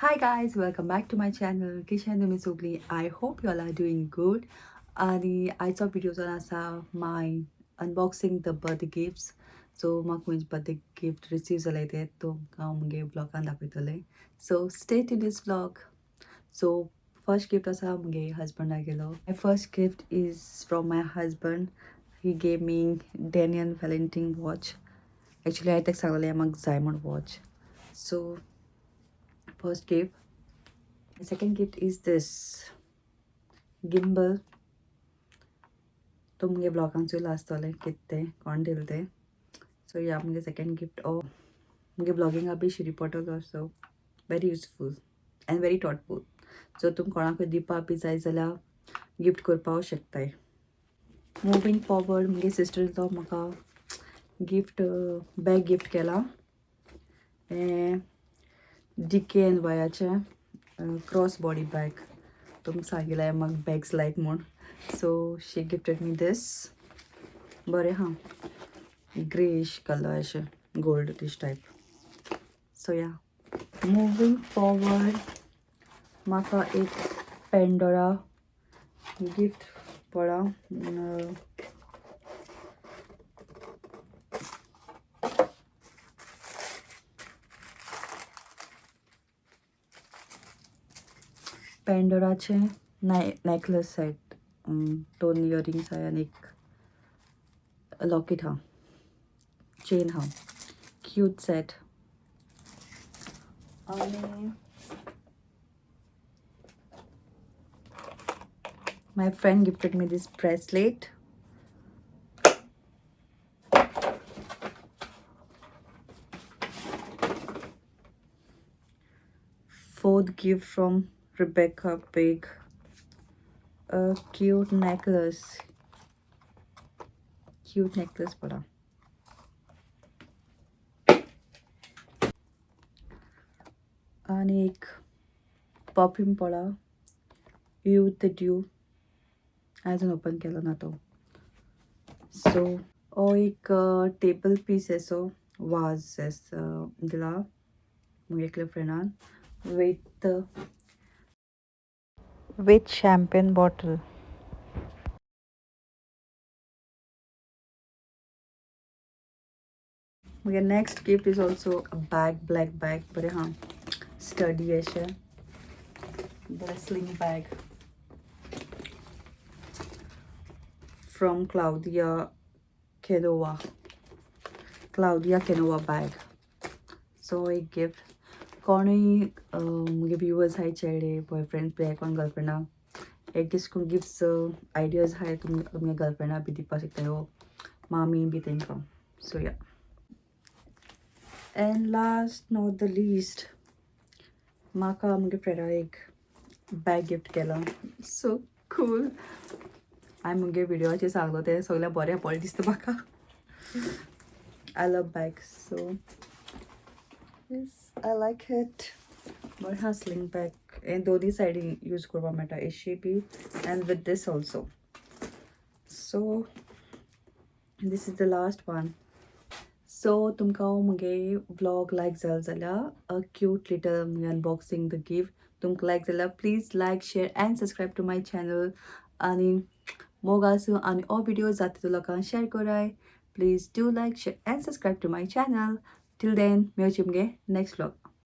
Hi guys, welcome back to my channel. Kishan name is Ugly. I hope you all are doing good. आणि आयचो video आसा my unboxing the birthday gifts. So म्हाका म्हजे birthday gift receive जाले ते तुमकां हांव म्हगे ब्लॉगान दाखयतलें. So stay to this blog. So first gift आसा म्हगे हजबंडाक गेलो. My first gift is from my husband. He gave me Daniel Valentine watch. Actually हांवें ताका सांगलेलें म्हाका जाय म्हण watch. So first gift. The second gift is this gimbal. तो मुझे ब्लॉगान चोयला आसतलें कितें कोण दिलें तें. सो या मुझे सेकंड गिफ्ट मुझे ब्लॉगिंगा बी शिरी पडटलो. So very useful and very thoughtful. So तुम कोणाकूय दिवपा बी जाय जाल्यार गिफ्ट करपाक शकताय. मुवींग फॉरवर्ड मुगे सिस्टरचो म्हाका गिफ्ट बॅग गिफ्ट केला. DKNYचे क्रॉस बॉडी बॅग. तुमकां सांगिल्लें म्हाका बॅग्स लायक म्हूण. सो शी गिफ्टेड मी दीस. बरें हा ग्रेश कलर अशें गोल्डिश टायप. सो या मुवींग फॉरवर्ड म्हाका एक पेंडोरा गिफ्ट पडा. पेंडोराचे नेकलेस सेट. 2 इयरिंग्स आहाय आनी एक लॉकेट हा, चेन हा. Cute set. आणि my friend gifted me this bracelet. Fourth gift from Rebecca Pig. A cute necklace. Cute necklace पड़ा. आणि एक परफ्यूम पडा. You the due. अजून ओपन केलो ना तो. सो हो एक टेबल पीस असो वाज दिला मुगे एकल्या फ्रेंडान with champagne bottle. मुगे next gift is also a bag, black bag. बरे हाँ स्टडी अशें. The sling bag from Claudia Canova bag. So a gift. कोणी मुगे व्यूअर्स हाय चेडे बॉयफ्रेंड प्ले कोण गर्लफ्रेंडा एक दिसको गिफ्ट्स आयडियाज हाय तुमगे गर्लफ्रेंडा बी दिवपा शकता हो मामी बी तेंकां. सो या and last not the least म्हाका मुगे फ्रेंडा एक बॅग गिफ्ट केला. So cool. हांवें मुगे व्हिडिओचेर सांगलो तें सगळें बरें पडलें दिसता म्हाका. I love bags. So yes, I like it. But has sling back and दोन्ही साइडीन यूज करपा मेळटा अशी B and with this also. So this is the last one. So तुमकां मुगे vlog लायक जाल जाल्यार a cute little unboxing the gift तुमकां लायक जाल्यार please like share and subscribe to my channel. आणि मोग आसूं आनी हो व्हिडिओ जाता तो लोकांक शेअर कराय. Please do like share and subscribe to my channel. Till then, मेळचें मुगे next vlog.